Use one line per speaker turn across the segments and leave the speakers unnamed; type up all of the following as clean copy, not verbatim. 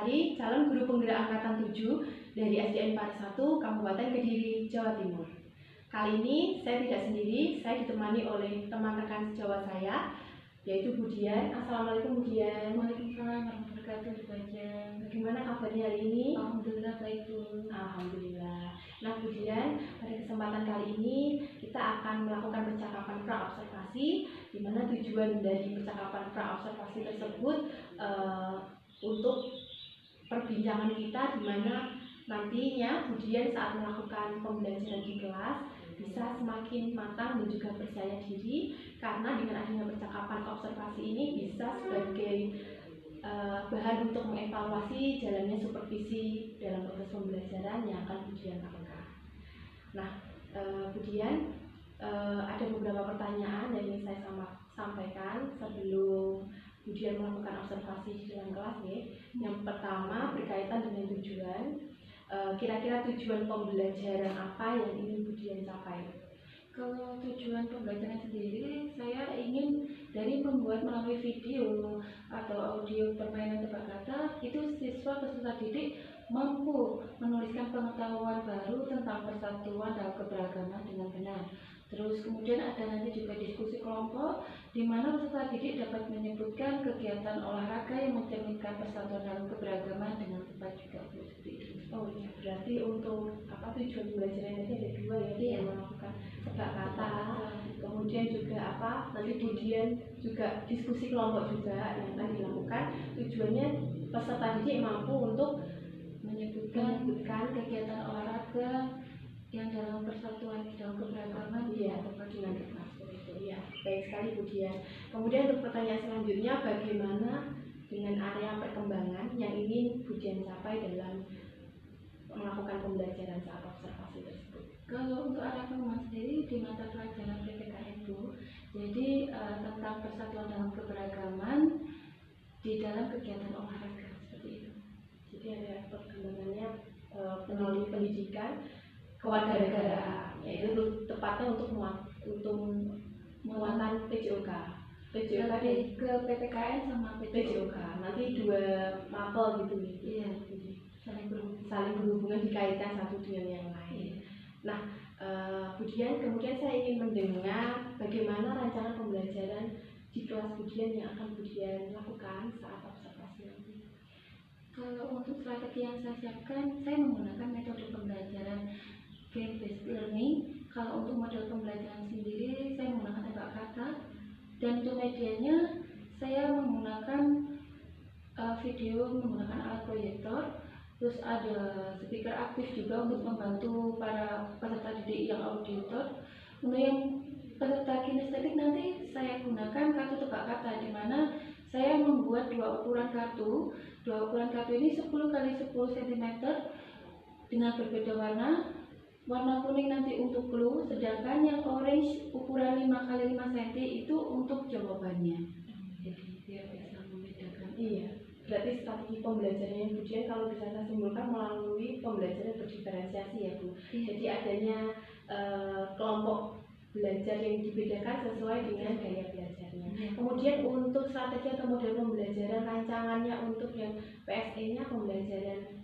Lestari, calon guru penggerak angkatan 7 dari SDN Pari 1, Kabupaten Kediri, Jawa Timur. Kali ini saya tidak sendiri, saya ditemani oleh teman rekan sejawat saya, yaitu Bu Dian. Assalamualaikum Bu Dian.
Waalaikumsalam warahmatullahi wabarakatuh.
Bagaimana kabarnya hari ini?
Alhamdulillah baik Bu.
Alhamdulillah. Nah Bu Dian, pada kesempatan kali ini kita akan melakukan percakapan pra-observasi, di mana tujuan dari percakapan pra-observasi tersebut untuk perbincangan kita, di mana nantinya Bu Dian saat melakukan pembelajaran di kelas bisa semakin matang dan juga percaya diri, karena dengan adanya percakapan observasi ini bisa sebagai bahan untuk mengevaluasi jalannya supervisi dalam proses pembelajaran yang akan Bu Dian lakukan. Nah, Bu Dian, ada beberapa pertanyaan yang ingin saya sampaikan sebelum Bu Dian melakukan observasi di dalam kelas nih. Yang pertama berkaitan dengan tujuan. Kira-kira tujuan pembelajaran apa yang ingin Bu Dian capai?
Kalau tujuan pembelajaran sendiri, saya ingin dari membuat melalui video atau audio permainan tebak kata, itu siswa peserta didik mampu menuliskan pengetahuan baru tentang persatuan dalam keberagaman dengan benar. Terus kemudian ada nanti juga diskusi kelompok, di mana peserta didik dapat menyebutkan kegiatan olahraga yang mencerminkan persatuan dalam keberagaman dengan tepat juga seperti itu.
Oh iya, berarti untuk tujuan pembelajaran nanti ada dua ya, yang melakukan tebak kata, kemudian juga nanti Bu Dian juga diskusi kelompok juga yang akan dilakukan. Tujuannya peserta didik mampu untuk
menyebutkan kegiatan olahraga yang dalam persatuan dalam keberagaman
tepat dengan tepat itu. Ya, baik sekali Bu Dian. Kemudian untuk pertanyaan selanjutnya, bagaimana dengan area perkembangan yang ingin Bu Dian capai dalam melakukan pembelajaran saat observasi tersebut?
Kalau untuk area perkembangan sendiri di mata pelajaran PPKN itu, jadi tentang persatuan dalam keberagaman di dalam kegiatan olahraga seperti itu.
Jadi area perkembangannya melalui pendidikan kewarganegaraan, yaitu tepatnya untuk muatan PJOK
Lebih ke PPKN sama
PJOK. Nanti dua mapel gitu nih.
Iya,
saling berhubungan, dikaitkan satu dengan yang lain. Nah, Bu Dian, kemudian saya ingin mendengar bagaimana rancangan pembelajaran di kelas Bu Dian yang akan Bu Dian lakukan saat observasi nanti.
Kalau untuk strategi yang saya siapkan, saya menggunakan metode pembelajaran game based learning. Kalau untuk model pembelajaran sendiri, saya menggunakan tebak kata, dan untuk medianya saya menggunakan video menggunakan alat proyektor. Terus ada speaker aktif juga untuk membantu para peserta didik yang auditor. Untuk yang peserta kinestetik nanti saya gunakan kartu tebak kata, di mana saya membuat dua ukuran kartu. Dua ukuran kartu ini 10 x 10 cm dengan berbeda warna. Warna kuning nanti untuk clue, sedangkan yang orange ukuran 5 x 5 cm itu untuk jawabannya. Jadi biar bisa membedakan.
Iya. Berarti strategi pembelajarannya Bu Dian kalau bisa saya simpulkan melalui pembelajaran berdiferensiasi ya Bu. Jadi adanya kelompok belajar yang dibedakan sesuai dengan gaya belajarnya. Kemudian untuk strategi atau model pembelajaran rancangannya untuk yang PSE-nya pembelajaran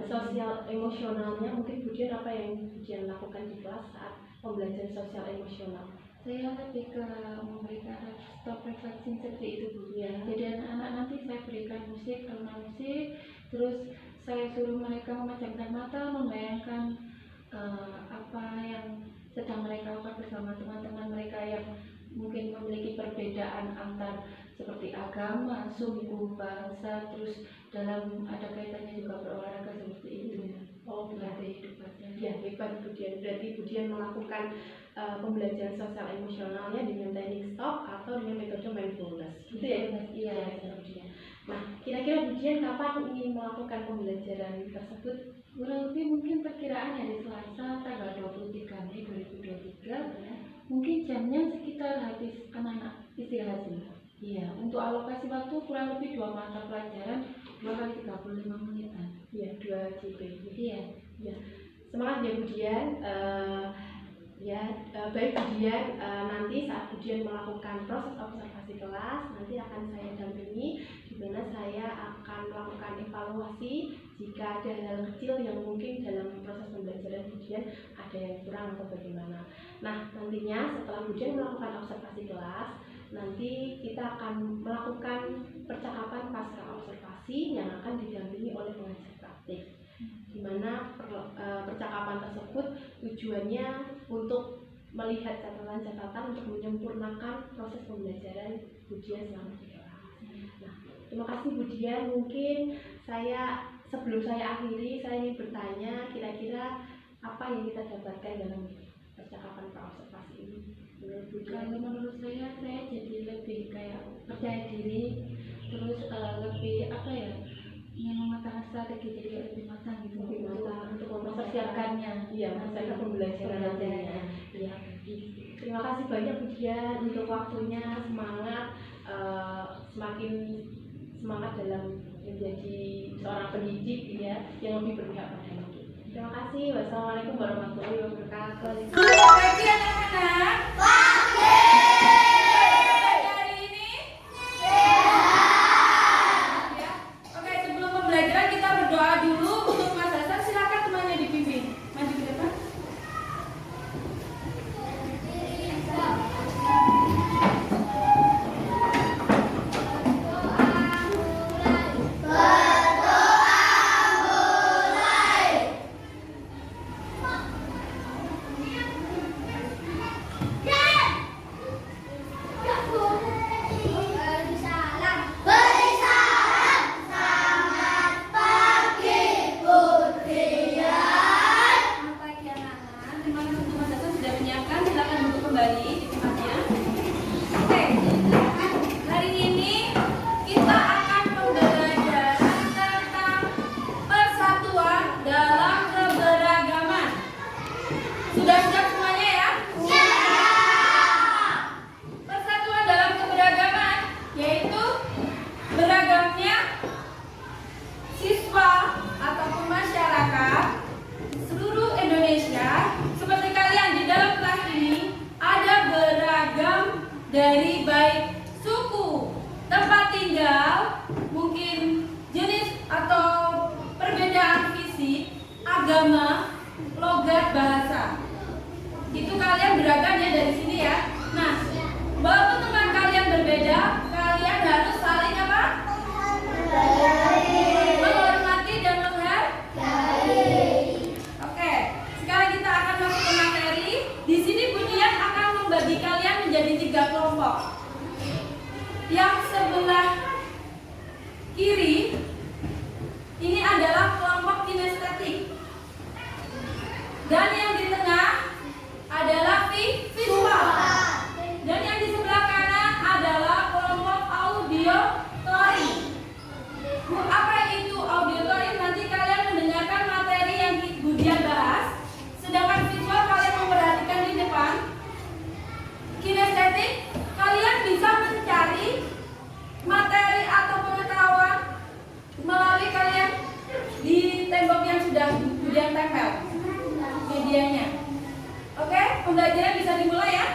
sosial emosionalnya, mungkin Bu Dian apa yang Bu Dian lakukan di kelas saat pembelajaran sosial emosional?
Saya lebih ke memberikan stop refleksi seperti itu Bu. Jadi anak-anak nanti saya berikan musik, alunan musik, terus saya suruh mereka memejamkan mata, membayangkan apa yang sedang mereka lakukan bersama teman-teman mereka yang mungkin memiliki perbedaan antar seperti agama, suku, bangsa, terus dalam ada kaitannya juga berolahraga seperti itu.
Oh,
berarti hidup badan.
Ya, hebat Bu Dian. Berarti Bu Dian melakukan pembelajaran sosial emosionalnya dengan teknik stop atau dengan metode mindfulness. Gitu ya?
Iya.
Nah, kira-kira Bu Dian kapan ingin melakukan pembelajaran tersebut?
Kurang lebih mungkin perkiraan hari Selasa tanggal 23 Mei 2023. Mungkin jamnya sekitar habis anak-anak istirahat sih. Iya, untuk alokasi waktu kurang lebih 2 mata pelajaran 2 kali 35 menitan.
Iya, 2 JP.
Iya.
Ya. Semangat ya Bu Dian. Baik Bu Dian, nanti saat Bu Dian melakukan proses observasi kelas, nanti akan saya dampingi di di mana saya akan melakukan evaluasi jika ada hal kecil yang mungkin dalam proses pembelajaran Budian ada yang kurang atau bagaimana. Nah, nantinya setelah Budian melakukan observasi kelas, nanti kita akan melakukan percakapan pasca observasi yang akan didampingi oleh pengajar praktik, di mana percakapan tersebut tujuannya untuk melihat catatan-catatan untuk menyempurnakan proses pembelajaran Budian selama di kelas. Nah, terima kasih Budian. Mungkin sebelum saya akhiri, saya ingin bertanya kira-kira apa yang kita dapatkan dalam percakapan praobservasi ini?
Kalau menurut saya jadi lebih kayak percaya diri, terus lebih yang mematangkan strategi, jadi lebih matang gitu,
untuk mempersiapkannya. Iya, mempersiapkan pembelajarannya. Iya. Terima kasih banyak Budian untuk waktunya, semakin semangat dalam menjadi seorang pendidik ya yang lebih berpihak pada anak. Terima kasih. Wassalamualaikum warahmatullahi wabarakatuh.
Selamat pagi anak-anak. Hari ini ya. Oke, sebelum pembelajaran kita berdoa dulu untuk Mas Hasan. Silakan temannya dipimpin. Maju ke depan. Dari baik suku, tempat tinggal, mungkin jenis atau perbedaan fisik, agama, logat, bahasa. Itu kalian beragam ya dari sini ya. Nah, walaupun teman kalian berbeda, kalian harus saling apa? Menghormati dan menghargai. Oke, sekarang kita akan masuk ke materi. Di sini Budian akan membagi kalian menjadi 3 kelompok. Yang sebelah kiri ini adalah kelompok kinestetik, dan yang di tengah adalah visual, dan yang di sebelah kanan adalah kelompok auditory. Apa itu auditory? Nanti kalian mendengarkan materi yang Budian bahas, sedangkan visual kalian memperhatikan di depan. Kinestetik, kalian bisa mencari materi atau pengetahuan melalui kalian di tembok yang sudah Budian tempel medianya. Oke, pembelajaran bisa dimulai ya?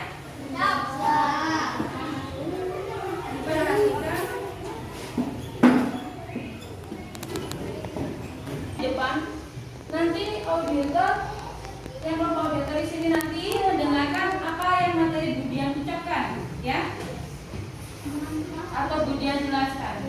Perhatikan depan. Nanti auditor yang kelompok auditor di sini nanti mendengarkan apa yang materi Budian ucapkan, ya, atau Budian jelaskan.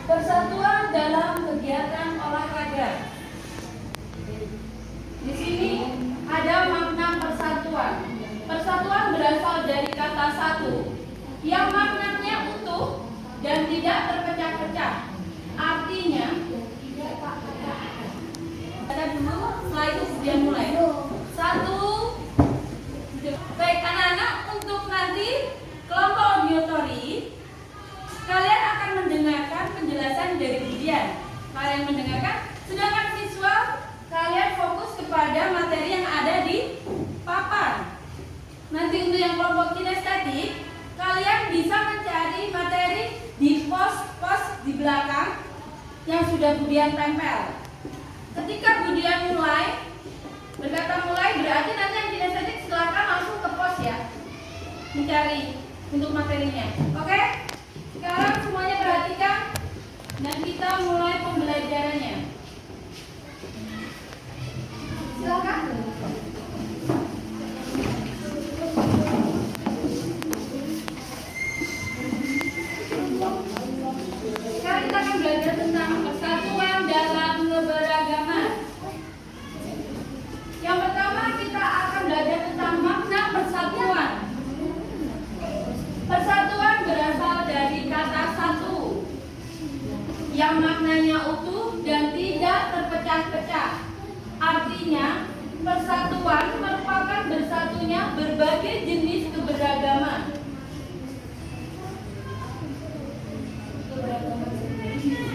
Persatuan dalam kegiatan olahraga. Di sini ada makna persatuan. Persatuan berasal dari kata satu, yang maknanya utuh dan tidak terpecah-pecah. Artinya, baca dulu, setelah itu Budian mulai. 1. Baik anak-anak, untuk nanti kelompok auditory, kalian akan mendengarkan penjelasan dari Budian. Kalian mendengarkan, sedangkan visual kalian fokus kepada materi yang ada di papan. Nanti untuk yang kelompok kinestetik, kalian bisa mencari materi di pos-pos di belakang yang sudah Budian tempel. ketika Budian berkata mulai, berarti nanti yang kinestetik silakan langsung ke pos ya, mencari untuk materinya. Oke? Sekarang semuanya perhatikan dan kita mulai pembelajarannya. Silakan. Sekarang kita akan belajar tentang persatuan dalam keberagaman. Yang pertama kita akan belajar tentang makna persatuan. Persatuan berasal dari kata satu, yang maknanya utuh dan tidak terpecah-pecah. Artinya, persatuan merupakan bersatunya berbagai jenis keberagaman.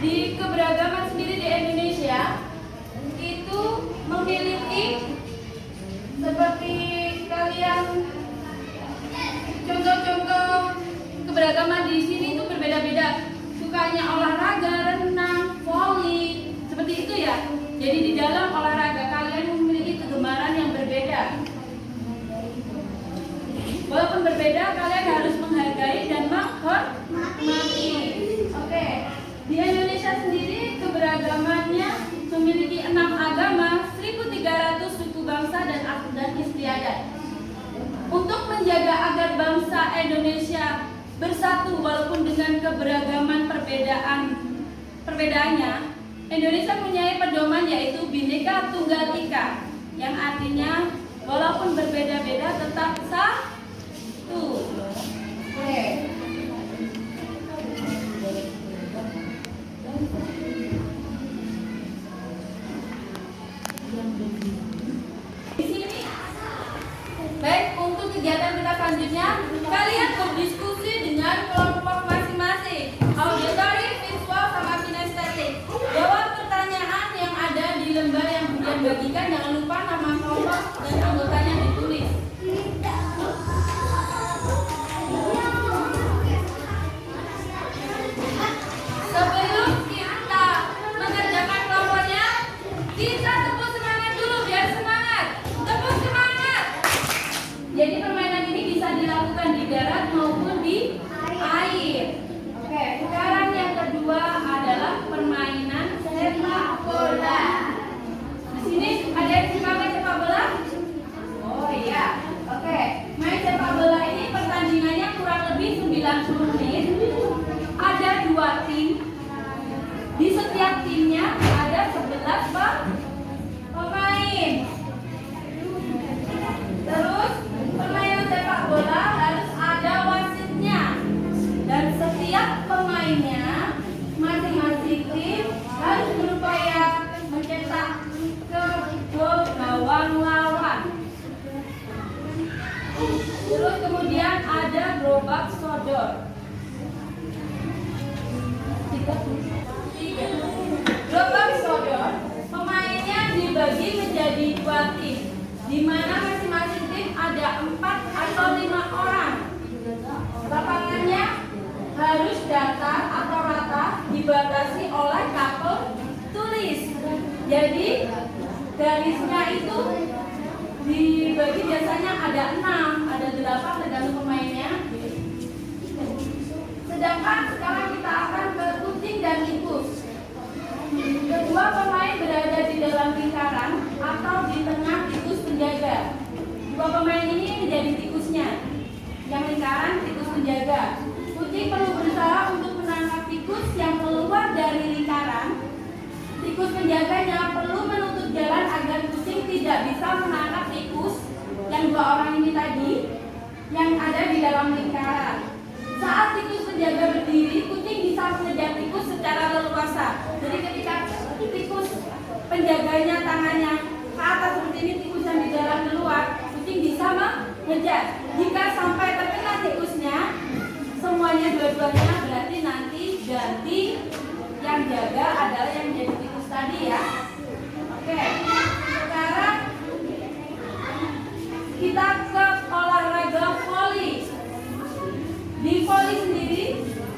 Di keberagaman sendiri di Indonesia itu memiliki seperti kalian contoh-contoh keberagaman di sini itu berbeda-beda. Sukanya olahraga, renang, voli, seperti itu ya. Jadi di dalam olahraga kalian memiliki kegemaran yang berbeda. Walaupun berbeda, kalian harus menghargai dan menghormati. Oke. Di Indonesia sendiri keberagamannya memiliki 6 agama, 1.300 suku bangsa dan istiadat. Untuk menjaga agar bangsa Indonesia bersatu walaupun dengan keberagaman perbedaannya, Indonesia mempunyai pedoman yaitu Bhinneka Tunggal Ika, yang artinya walaupun berbeda-beda tetap satu. Oke. Di sini, baik, untuk kegiatan kita selanjutnya, kalian berdiskusi dengan kelompok masing-masing, auditori, visual, sama kinestetik. Jawab pertanyaan yang ada di lembar yang kemudian bagikan. Jangan lupa nama kelompok dan anggotanya ditulis. Sebelum kita mengerjakan kelompoknya, kita tepuk semangat dulu biar semangat. Tepuk semangat. Jadi permainan ini bisa dilakukan di darat maupun di air. Oke, sekarang yang kedua adalah permainan sepak bola. Di sini ada yang suka main sepak bola? Oh iya. Oke, main sepak bola ini pertandingannya kurang lebih 90 menit. Ada 2 tim. Di setiap timnya ada 11 pemain. Terus permainan sepak bola harus ada wasitnya. Dan setiap pemainnya masing-masing tim harus berupaya mencetak ke gol gawang lawan. Terus kemudian ada gerobak sodor. Gerobak sodor, pemainnya dibagi menjadi 2 tim, di mana masing-masing tim ada 4 atau 5 orang. Lapangannya harus datar atau rata, dibatasi oleh kabel tulis. Jadi garisnya itu dibagi biasanya ada 6, ada 8 tergantung pemainnya. Sedangkan sekarang kita akan ke kucing dan tikus. Kedua pemain berada di dalam lingkaran atau di tengah tikus penjaga. 2 pemain ini menjadi tikusnya. Yang lingkaran tikus penjaga. Kucing perlu berusaha untuk menangkap tikus yang keluar dari lingkaran. Tikus penjaganya perlu menutup jalan agar kucing tidak bisa menangkap tikus yang 2 orang ini tadi yang ada di dalam lingkaran. Saat tikus penjaga berdiri, kucing bisa mengejar tikus secara leluasa. Jadi ketika tikus penjaganya tangannya ke atas seperti ini, tikus yang di jalan keluar, kucing bisa mengejar. Jika sampai terkena tikusnya, semuanya dua-duanya berarti nanti ganti yang jaga adalah yang jadi tikus tadi ya. Oke, sekarang kita ke olahraga voli. Di voli sendiri,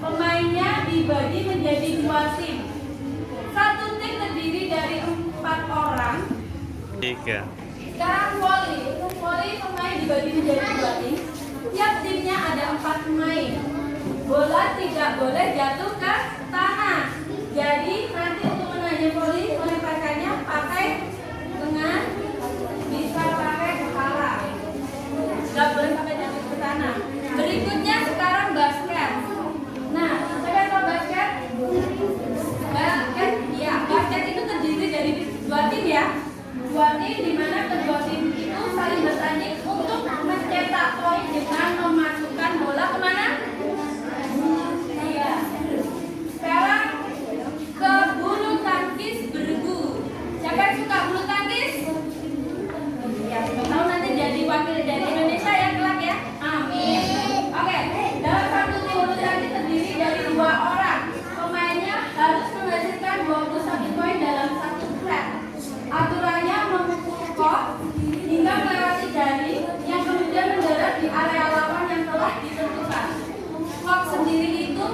pemainnya dibagi menjadi 2 tim. 1 tim terdiri dari 4 orang.
3.
Sekarang voli. Untuk voli pemain dibagi menjadi 2 tim. Tiap timnya ada 4 pemain. Bola tidak boleh jatuh ke tanah. Jadi nanti untuk menanya voli melemparkannya pakai lengan, bisa pakai kepala. Tidak boleh sampai jatuh ke tanah. Berikutnya sekarang basket. Nah, saya tahu basket. Basket itu terdiri dari 2 tim ya. 2 tim di mana kedua tim itu saling bertanding untuk mencetak poin dengan memasukkan bola kemana? Iya. Sekarang ke bulu tangkis bergu. Siapa yang suka bulu tangkis? Ya, tahu nanti jadi wakil dari Indonesia ya kelak ya. Amin. Oke, dalam satu tim bulu tangkis terdiri dari 2 orang. Pemainnya harus menghasilkan 21 poin dalam satu set. Aturannya memukul kok hingga melewati jaring yang kemudian mendarat di area lawan yang telah ditentukan. Kok sendiri itu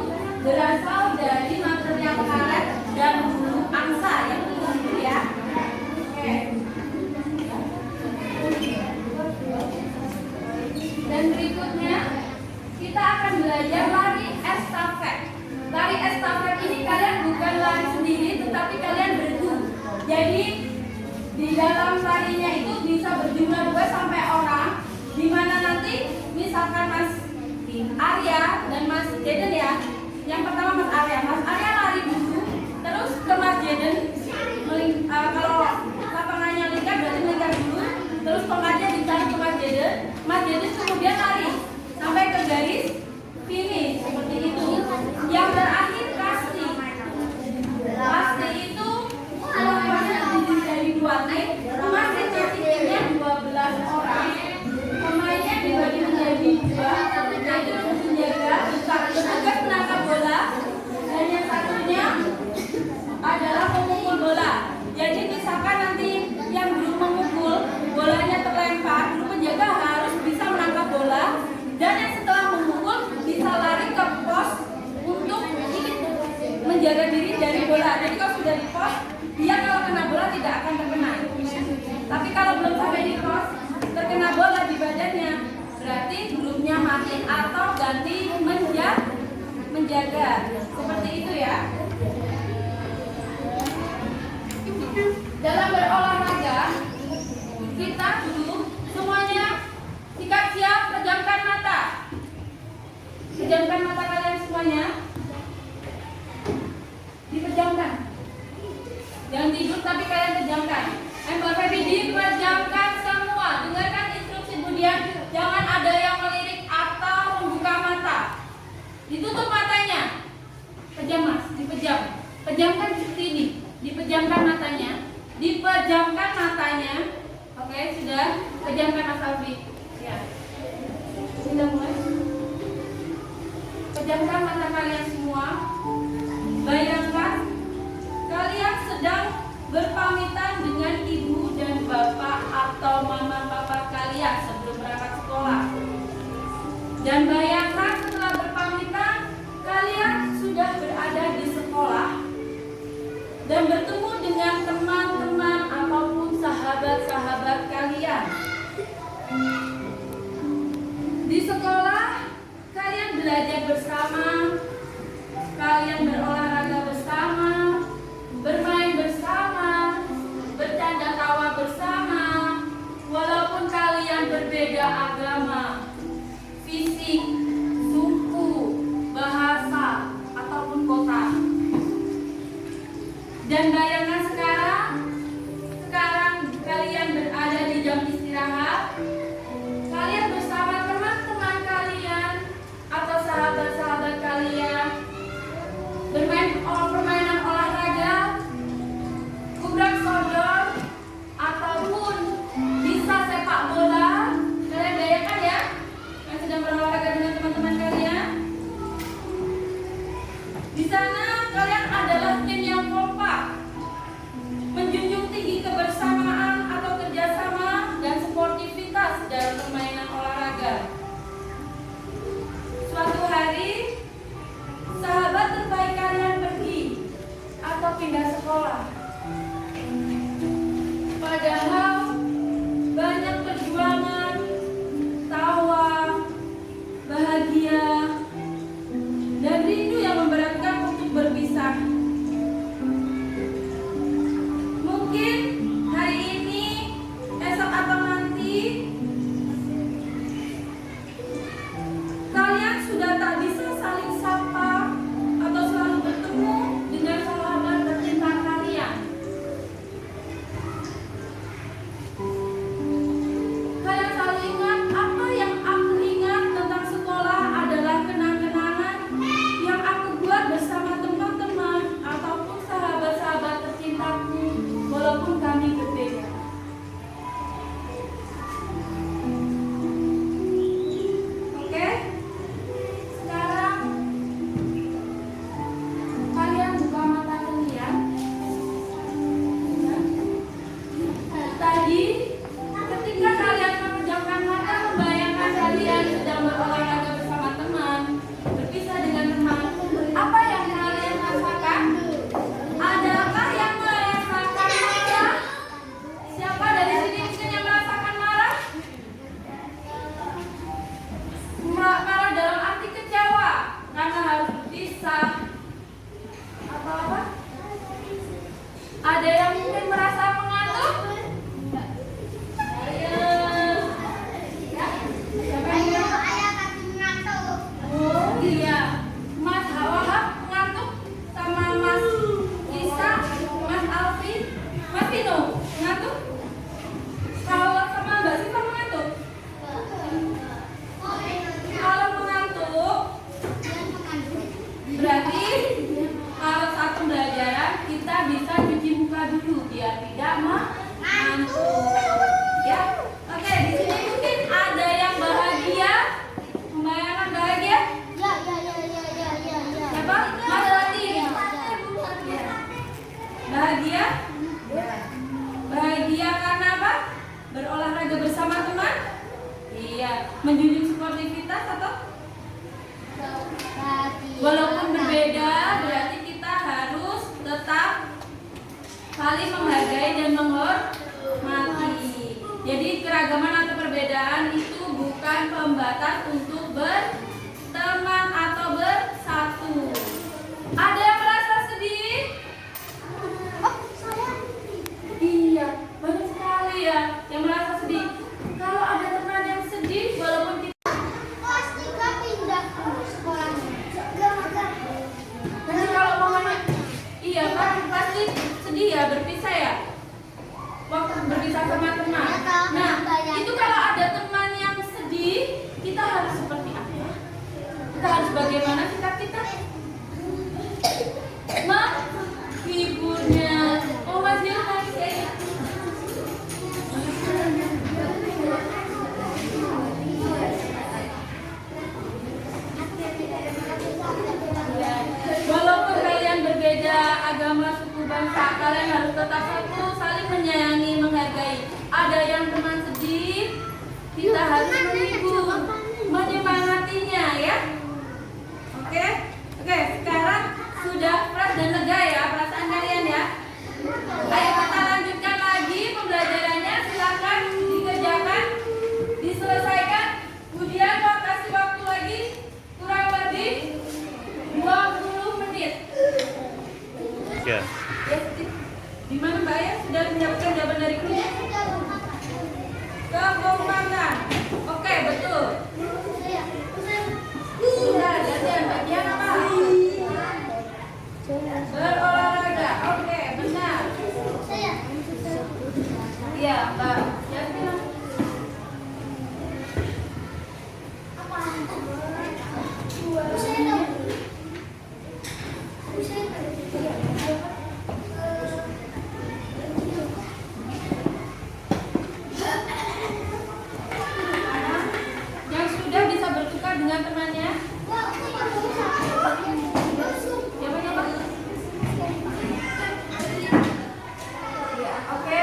berasal dari material karet dan bulu angsa yang itu ya. Oke. Dan berikutnya kita akan belajar lari estafet. Lari estafet ini kalian bukan lari sendiri, tetapi kalian bergu. Jadi di dalam larinya itu bisa berjumlah 2 sampai orang, di mana nanti misalkan Mas Arya dan Mas Jaden ya. Yang pertama Mas Arya lari dulu, terus ke Mas Jaden. Kalau lapangannya lingkar berarti melingkar dulu, terus tongkatnya ditarik ke Mas Jaden. Mas Jaden kemudian lari sampai ke garis finish seperti itu. Yang terakhir pasti itu kelompoknya terdiri dari 2 tim. Masing-masingnya 12 orang. Pemainnya dibagi menjadi 2, yaitu penjaga bertugas menangkap bola, dan yang satunya adalah pemukul bola. Jadi misalkan nanti yang belum memukul bolanya terlempar, grup penjaga harus bisa menangkap bola, dan yang setelah memukul bisa lari ke pos untuk menjaga diri dari bola. Jadi kalau sudah di pos, dia kalau kena bola tidak akan terkena. Tapi kalau belum sampai di pos, terkena bola di badannya, berarti grupnya mati atau ganti menjaga. Seperti itu ya. Dalam berolahraga, kita dulu semuanya siap, pejamkan mata. Pejamkan mata kalian semuanya. Dipejamkan. Jangan tidur tapi kalian pejamkan. Mbak Febi, dipejamkan semua. Dengarkan instruksi Budian. Jangan ada yang melirik atau membuka mata. Ditutup matanya. Pejam Mas, dipejam. Pejamkan seperti ini. Dipejamkan matanya. Dipejamkan matanya. Oke, sudah. Pejamkan Mas Alfi. Ya. Sudah mulai. Pejamkan mata kalian semua. Bayangkan kalian sedang berpamitan dengan ibu dan bapak atau mama papa kalian sebelum berangkat sekolah. Dan bayangkan setelah berpamitan kalian sudah berada di sekolah dan bertemu dengan teman-teman ataupun sahabat-sahabat kalian. Di sekolah kalian belajar bersama, kalian berolahraga bersama, bermain bersama, bercanda tawa bersama, walaupun kalian berbeda agama, fisik, suku, bahasa, ataupun kota. Dan bayangkan sekarang kalian berada di jam istirahat, kalian bersama teman-teman kalian atau sahabat-sahabat kalian bermain harus berpisah. Apa-apa? Ada yang mungkin merasa mengantuk? Oh iya, Mas Wahab ngantuk, sama Mas Isa, Mas Alvin, Mas Vino ngantuk. Kalau sama Mbak Siva mengantuk. Kalau mengantuk, berarti kalau saat pembelajaran kita bisa cuci muka dulu biar tidak mengantuk. Ya, oke. Di sini mungkin ada yang bahagia. Membayangkan bahagia? Siapa? Mas Rati. Bahagia? Bahagia karena apa? Berolahraga bersama teman? Iya. Menjunjung sportivitas atau? Walaupun berbeda, berarti kita harus tetap saling menghargai dan menghormati. Jadi keragaman atau perbedaan itu bukan pembatas untuk berteman atau bersatu. Ada yang merasa sedih? Iya, banyak sekali ya yang merasa sedih. Kalau ada teman yang sedih, walaupun kita nanti kalau mau iya kan pasti sedih ya, berpisah ya. Waktu berpisah sama teman. Nah, itu kalau ada teman yang sedih, kita harus seperti apa? Kita harus bagaimana sikap kita? Menghiburnya. Oh, Mas Dio nangis ya. Walaupun kalian berbeda agama, suku, bangsa, kalian harus tetap satu, saling menyayangi, menghargai. Ada yang teman sedih, kita harus menghibur, menyemangatinya ya. Oke, sekarang sudah fresh dan lega ya perasaan kalian ya. Ayo kita lanjutkan lagi pembelajarannya. Silakan dikerjakan, diselesaikan. Kemudian kasih waktu lagi kurang lebih 20 menit.
Ya.
Gimana Mbak ya? Sudah menyiapkan jawaban dari kuliah? Kekompakan. Oke, betul. Sudah, gantian bagian apa? Berolahraga. Oke, benar. Iya, Mbak. Yakin? Yang sudah bisa bertukar dengan temannya? Siapa? Ya, oke.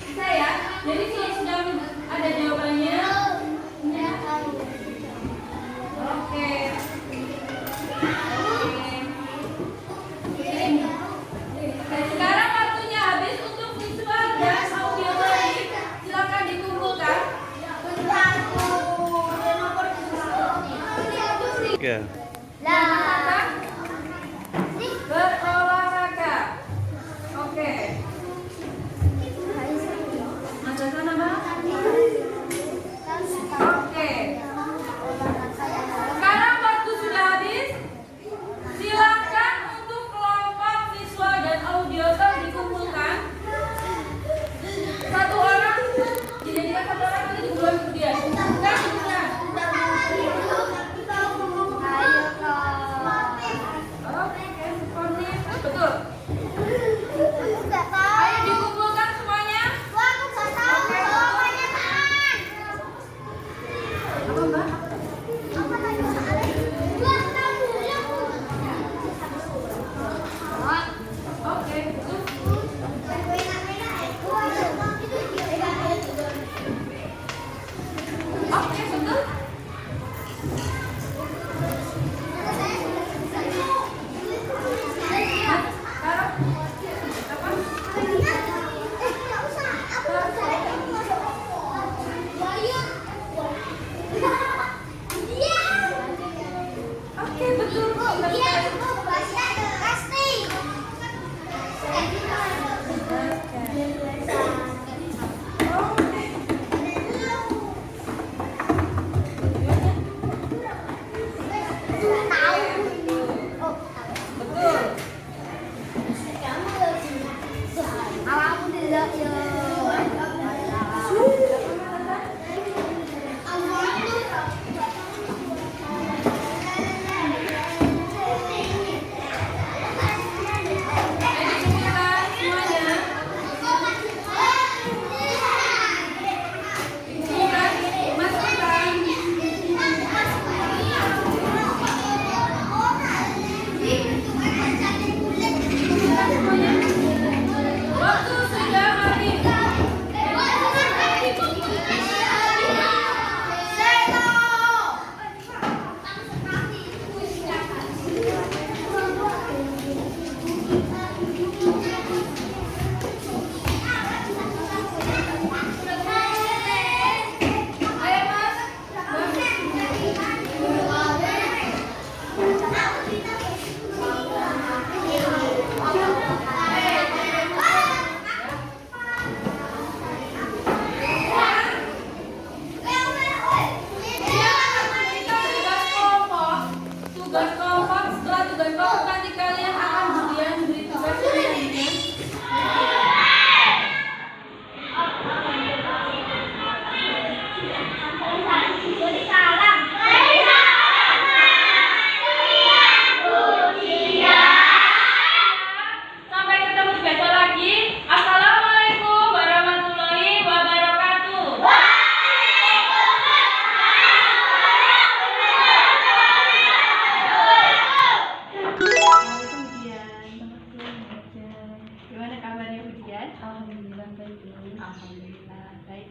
Bisa ya? Jadi kalau sudah ada jawabannya. Oke. Sekarang waktunya habis untuk visual dan audio tadi. Silakan dikumpulkan.
Ya.
Berolahraga. Oke. Ada sana Bang? Oke. Sekarang waktu sudah habis. Silakan untuk kelompok visual dan audio dikumpulkan. Satu orang dijadikan satu orang, nanti dikumpulkan kemudian. Bukan.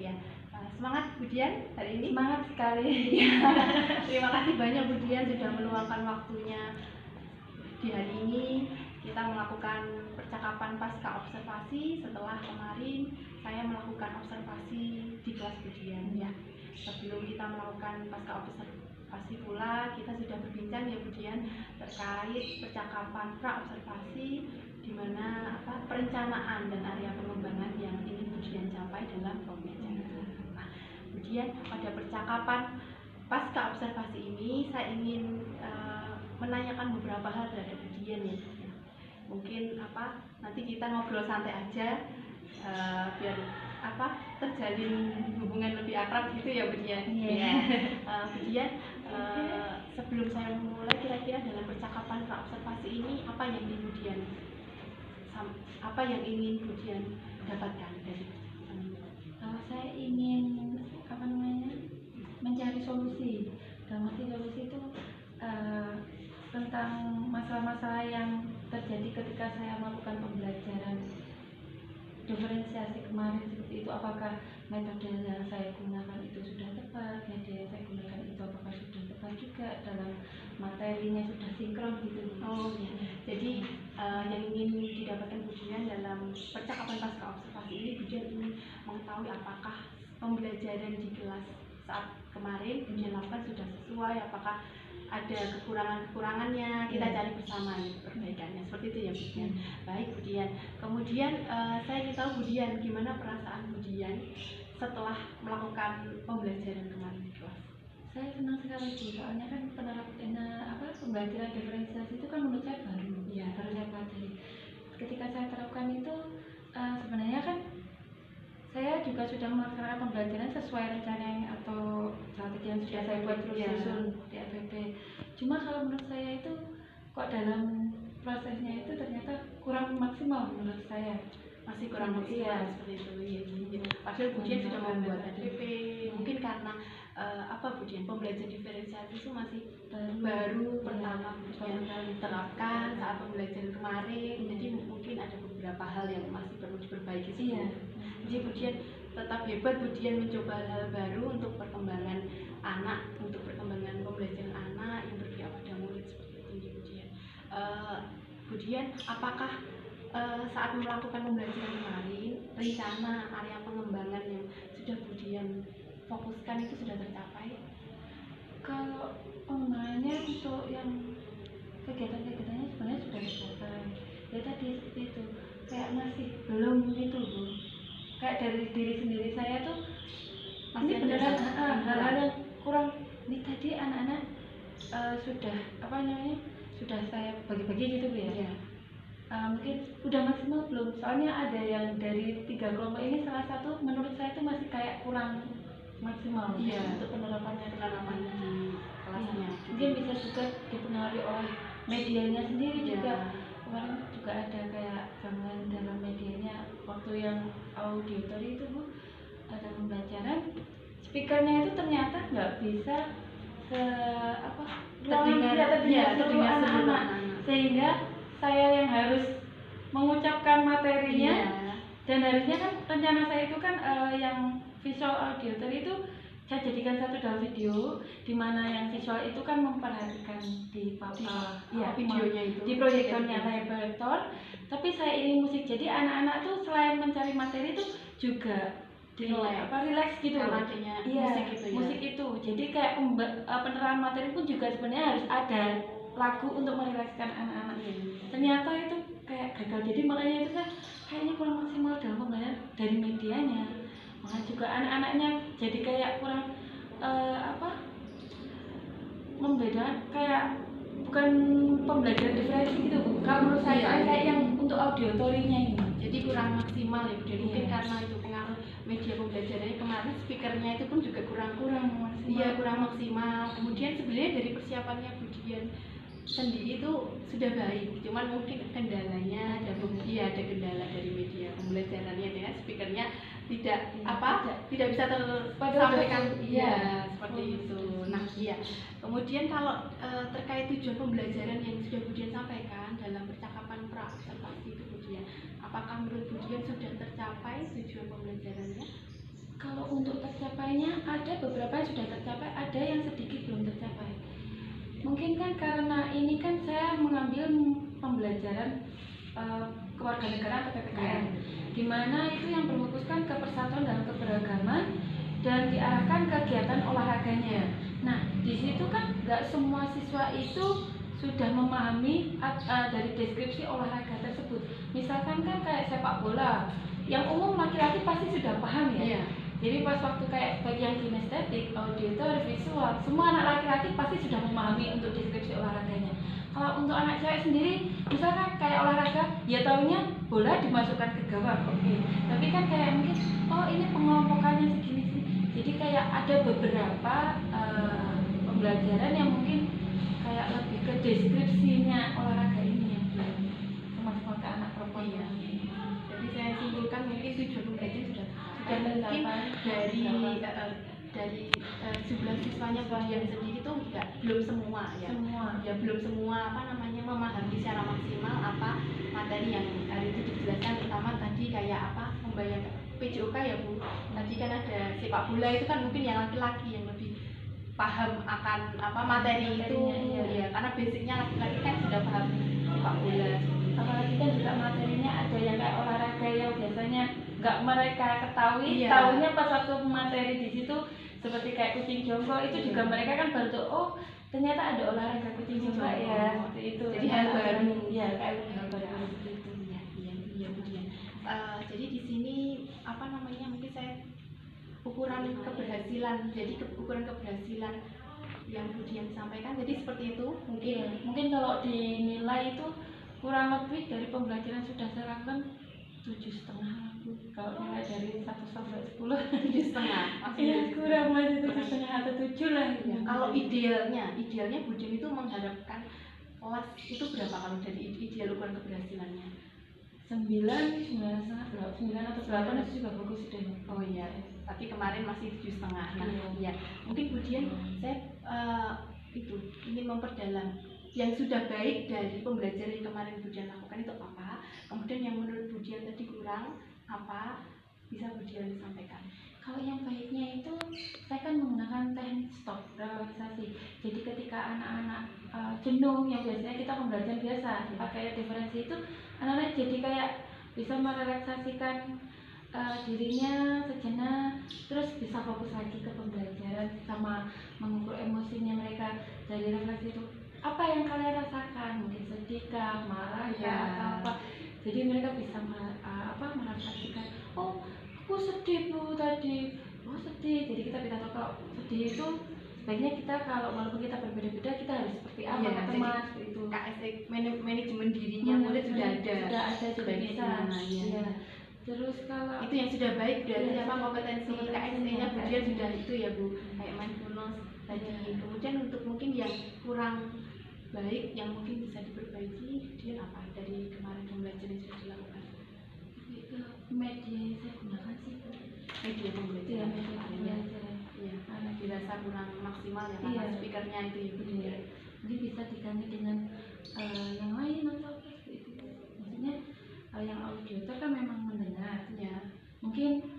ya. Semangat Bu Dian hari ini.
Semangat sekali.
Terima kasih banyak Bu Dian sudah meluangkan waktunya di hari ini. Kita melakukan percakapan pasca observasi setelah kemarin saya melakukan observasi di kelas Bu Dian ya. Sebelum kita melakukan pasca observasi pula kita sudah berbincang ya Bu Dian terkait percakapan pra observasi di mana perencanaan dan area pengembangan yang ingin Bu Dian capai dalam pembelajaran. Nah, Bu Dian pada percakapan pasca observasi ini saya ingin menanyakan beberapa hal terhadap Bu Dian ya. Mungkin nanti kita ngobrol santai aja biar terjalin hubungan lebih akrab gitu ya Bu Dian. Bu Dian, sebelum saya memulai kira-kira dalam percakapan pra observasi ini apa yang ingin Bu Dian dapatkan dari
Saya ingin mencari solusi. Dalam arti solusi itu tentang masalah-masalah yang terjadi ketika saya melakukan pembelajaran diferensiasi kemarin seperti itu. Apakah metode yang saya gunakan itu sudah tepat, media yang saya gunakan itu apakah sudah tepat juga, dalam materinya sudah sinkron gitu.
Jadi yang ingin didapatkan Bu Dian dalam percakapan pasca observasi ini, Bu Dian ingin mengetahui apakah pembelajaran di kelas saat kemarin Bu Dian lakukan sudah sesuai, apakah ada kekurangan-kekurangannya, kita cari bersama perbaikannya, seperti itu ya Bu Dian. Baik Bu Dian, kemudian saya ingin tahu Bu Dian gimana perasaan Bu Dian setelah melakukan pembelajaran kemarin di kelas.
Saya senang sekali Bu, soalnya kan pembelajaran diferensiasi itu kan menurut saya baru saya pelajari. Ketika saya terapkan itu sebenarnya kan saya juga sudah melaksanakan pembelajaran sesuai rencana atau strategi yang sudah saya buat terus susun di FPP. Cuma kalau menurut saya itu kok dalam prosesnya itu ternyata kurang maksimal menurut saya.
Masih kurang maksimal seperti itu ya. Padahal Bu Dian sudah membuat FPP, mungkin karena Bu Dian pembelajaran diferensiasi itu masih baru pertama Bu Dian diterapkan saat pembelajaran kemarin. Jadi mungkin ada beberapa hal yang masih perlu diperbaiki. Jadi Bu Dian tetap hebat, Bu Dian mencoba hal baru untuk perkembangan anak, untuk perkembangan pembelajaran anak yang berpihak pada murid seperti itu Bu Dian. Bu Dian, apakah saat melakukan pembelajaran kemarin rencana area pengembangan yang sudah Bu Dian fokuskan itu sudah tercapai?
Kalau pengembangannya untuk yang kegiatan-kegiatannya sebenarnya sudah tercapai. Ya tadi seperti itu, kayak masih belum itu Bu. Kayak dari diri sendiri saya tuh
Masih
ini beneran hal-hal yang kurang. Ini tadi anak-anak sudah sudah saya bagi-bagi gitu Bu ya. Mungkin udah maksimal belum? Soalnya ada yang dari 3 kelompok ini salah satu menurut saya itu masih kayak kurang maksimal untuk penerapannya
di kelasnya.
Mungkin bisa juga dipengaruhi oleh medianya sendiri juga. Kemarin juga ada kayak gangguan dalam medianya waktu yang auditory itu Bu, ada pembelajaran speakernya itu ternyata nggak bisa terdengar seluruh anak-anak, sehingga saya yang harus mengucapkan materinya dan harusnya kan rencana saya itu kan yang visual auditory itu saya jadikan satu dalam video, di mana yang visual itu kan memperhatikan di videonya itu di proyektornya layar proyektor, tapi saya ini musik, jadi anak-anak tuh selain mencari materi itu juga relax gitu loh. Musik itu jadi kayak penerapan materi pun juga sebenarnya harus ada lagu untuk merilekskan anak-anak. Ternyata itu kayak gagal, jadi makanya itu kan kayaknya kurang maksimal dalam pembelajaran dari medianya. Makanya juga anak-anaknya jadi kayak kurang membedakan, kayak bukan pembelajaran diferensi gitu Bu. Kalau menurut saya kayak yang untuk auditory-nya ini
jadi kurang maksimal ya Bu. Mungkin karena itu pengaruh media pembelajarannya kemarin, speakernya itu pun juga kurang maksimal. Kemudian sebenarnya dari persiapannya Bu Dian sendiri itu sudah baik, cuman mungkin kendalanya ada kendala dari media pembelajarannya dengan speakernya tidak bisa tersampaikan seperti itu. Nah kemudian kalau terkait tujuan pembelajaran yang sudah Bu Dian sampaikan dalam percakapan pra observasi itu Bu Dian, apakah menurut Bu Dian sudah tercapai tujuan pembelajarannya?
Kalau sudah tercapai, ada yang sedikit belum tercapai. Mungkin kan karena ini kan saya mengambil pembelajaran kewarganegaraan atau PPKN, di mana itu yang berfokuskan ke persatuan dan keberagaman dan diarahkan kegiatan olahraganya. Nah, di situ kan nggak semua siswa itu sudah memahami dari deskripsi olahraga tersebut. Misalkan kan kayak sepak bola, yang umum laki-laki pasti sudah paham ya. Jadi pas waktu kayak bagian kinestetik, auditor, visual, semua anak laki-laki pasti sudah memahami untuk deskripsi olahraganya. Kalau untuk anak cewek sendiri, misalkan kayak olahraga, ya taunya bola dimasukkan ke gawang, oke. Tapi kan kayak mungkin, oh ini pengelompokannya segini sih. Jadi kayak ada beberapa pembelajaran yang mungkin kayak lebih ke deskripsinya olahraga ini yang belum termasuk ke anak perempuan.
Jadi saya simpulkan mungkin tujuan pembelajaran sudah mungkin dari jumlah siswanya Budian sendiri itu belum semua ya belum semua memahami secara maksimal apa materi yang hari itu dijelaskan, terutama tadi kayak membayar PJOK ya Bu. Tadi kan ada sepak bola, itu kan mungkin yang laki-laki yang lebih paham akan materi itu ya, karena basicnya laki-laki kan sudah paham sepak bola.
Apalagi kan juga materinya ada yang kayak olahraga yang biasanya nggak mereka ketahui, tahunya pas waktu materi di situ seperti kayak kucing jongkok itu juga mereka kan baru tuh, oh ternyata ada olahraga kucing jongkok ya, seperti itu.
Jadi hal baru
ya, kayak hal baru seperti itu.
Iya Budian. Jadi di sini mungkin saya ukuran keberhasilan, ukuran keberhasilan yang Budian sampaikan jadi seperti itu
mungkin kalau dinilai itu kurang lebih dari pembelajaran sudah saya lakukan 7,5 kalau nilai dari 1 sampai 10
7,5
ya kurang masih 7,5 atau 7 lah
ya. Kalau idealnya Budian itu mengharapkan kelas itu berapa kalau dari ideal ukuran keberhasilannya?
9 atau 8 itu juga bagus sudah.
Oh iya, tapi kemarin masih 7,5. Ya mungkin Budian saya ingin memperdalam yang sudah baik dari pembelajaran yang kemarin Budian lakukan itu apa, kemudian yang menurut Budian tadi kurang apa, bisa Budian sampaikan.
Kalau yang baiknya itu saya kan menggunakan teknik stop relaksasi. Jadi ketika anak-anak jenuh yang biasanya kita pembelajaran biasa pakai diferensi itu, anak-anak jadi kayak bisa merelaksasikan dirinya sejenak, terus bisa fokus lagi ke pembelajaran sama mengukur emosinya mereka. Dari refleksi itu apa yang kalian rasakan, mungkin sedih kah, marah atau apa, jadi mereka bisa merefleksikan, oh aku sedih Bu tadi, oh sedih, jadi kita bisa tahu kalau sedih itu sebaiknya kita kalau walaupun kita berbeda-beda kita harus seperti apa teman itu.
KSE manajemen dirinya murid sudah ada
sudah bisa. Terus kalau
itu yang sudah baik berarti kompetensi KSE-nya Budian sudah itu ya Bu, kayak mindfulness tadi. Kemudian untuk mungkin yang kurang baik yang mungkin bisa diperbaiki dia apa dari kemarin pembelajaran yang sudah dilakukan?
Media yang saya gunakan sih
media pembelajaran
ya,
dirasa kurang maksimal ya karena speakernya itu ya Budian.
Mungkin bisa diganti dengan yang lain atau apa gitu. Maksudnya yang auditor kan memang mendengar ya, mungkin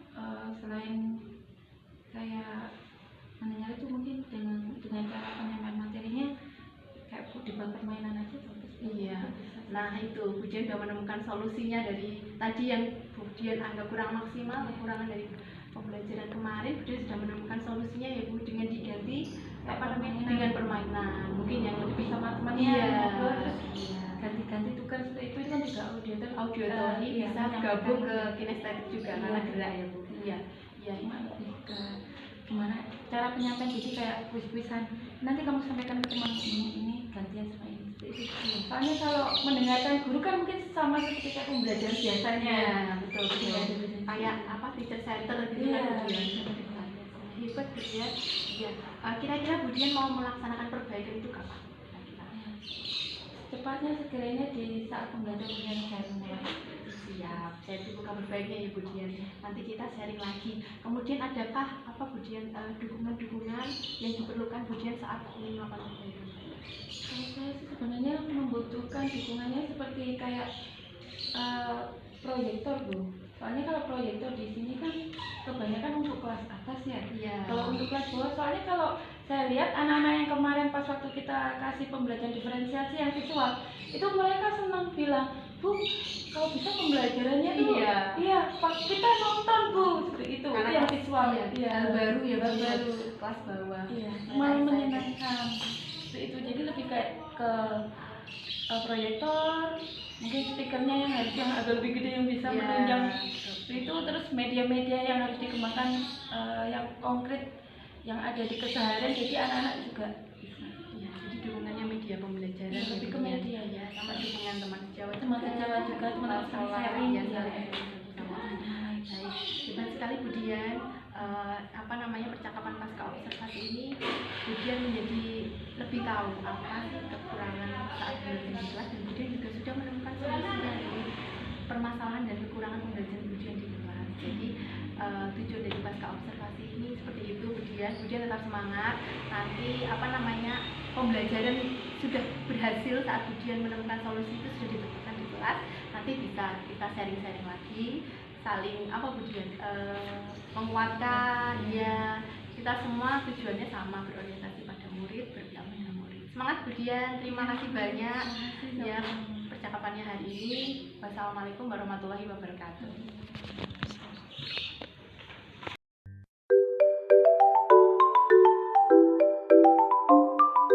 selain kayak mendengar itu mungkin dengan cara penyampaian materinya kayak dibuat permainan aja bagus.
Iya. Nah itu Budian sudah menemukan solusinya dari tadi yang Budian anggap kurang maksimal, kekurangan dari pembelajaran kemarin. Budian sudah menemukan solusinya ya Bu, dengan diganti dengan permainan, mungkin yang lebih
sama temannya ganti-ganti tukar seperti itu kan juga auditor
bisa gabung ke kinestetik juga karena gerak ya Bu. Iya
lebih ke gimana cara penyampaian, jadi kayak kuis-kuisan, nanti kamu sampaikan ke teman ini gantian sama ini. Soalnya kalau mendengarkan guru kan mungkin sama seperti kayak pembelajaran biasanya.
Betul kayak teacher center gitu kan Budian. Hebat Budian. Ya. Kira-kira Budian mau melaksanakan perbaikan itu kapan?
Cepatnya sekiranya di saat pembelajaran saya mulai.
Siap, saya buka berbaiknya ya Budian. Nanti kita sharing lagi. Kemudian adakah Budian dukungan-dukungan yang diperlukan Budian saat ingin melakukan perbaikan?
Kalau saya sih sebenarnya membutuhkan dukungannya seperti kayak proyektor Bu. Soalnya kalau proyektor di sini kan kebanyakan untuk kelas atas ya.
Iya.
Kalau untuk kelas bawah, soalnya kalau saya lihat anak-anak yang kemarin pas waktu kita kasih pembelajaran diferensiasi yang visual, itu mereka senang bilang, Bu, kalau bisa pembelajarannya tuh, iya, pas kita nonton Bu, seperti itu,
Karena
yang visual,
iya, hal baru ya,
hal
buat
baru,
kelas bawah.
iya,
Nah,
malah
saya-
menyenangkan, seperti itu. Jadi lebih kayak ke proyektor, mungkin speakernya yang harus yang agak lebih gede yang bisa
Iya,
menunjang
betul.
itu, terus media-media yang harus dikembangkan yang konkret yang ada di keseharian, jadi anak-anak juga bisa.
Iya, jadi dukungannya media pembelajaran
Iya, lebih ke
jadinya.
media,
ya, sama dukungan teman sejawat
Teman sejawat juga, teman
sekolah
sharing,
ya,
iya.
saling sama. Baik, hebat sekali Bu Dian. Percakapan pasca observasi ini Bu Dian menjadi lebih tahu apa sih kekurangan saat belajar di kelas, dan Bu Dian juga sudah menemukan solusinya dari permasalahan dan kekurangan pembelajaran Bu Dian di kelas. Jadi tujuan dari pasca observasi ini seperti itu Bu Dian. Bu Dian tetap semangat. Nanti pembelajaran sudah berhasil saat Bu Dian menemukan solusi itu sudah ditentukan di kelas. Nanti bisa kita sharing-sharing lagi, saling Bu Dian menguatkan. Ya, kita semua tujuannya sama, berorientasi pada murid, berpihak pada murid. Semangat Bu Dian, terima kasih banyak ya percakapannya hari ini. Wassalamualaikum warahmatullahi wabarakatuh.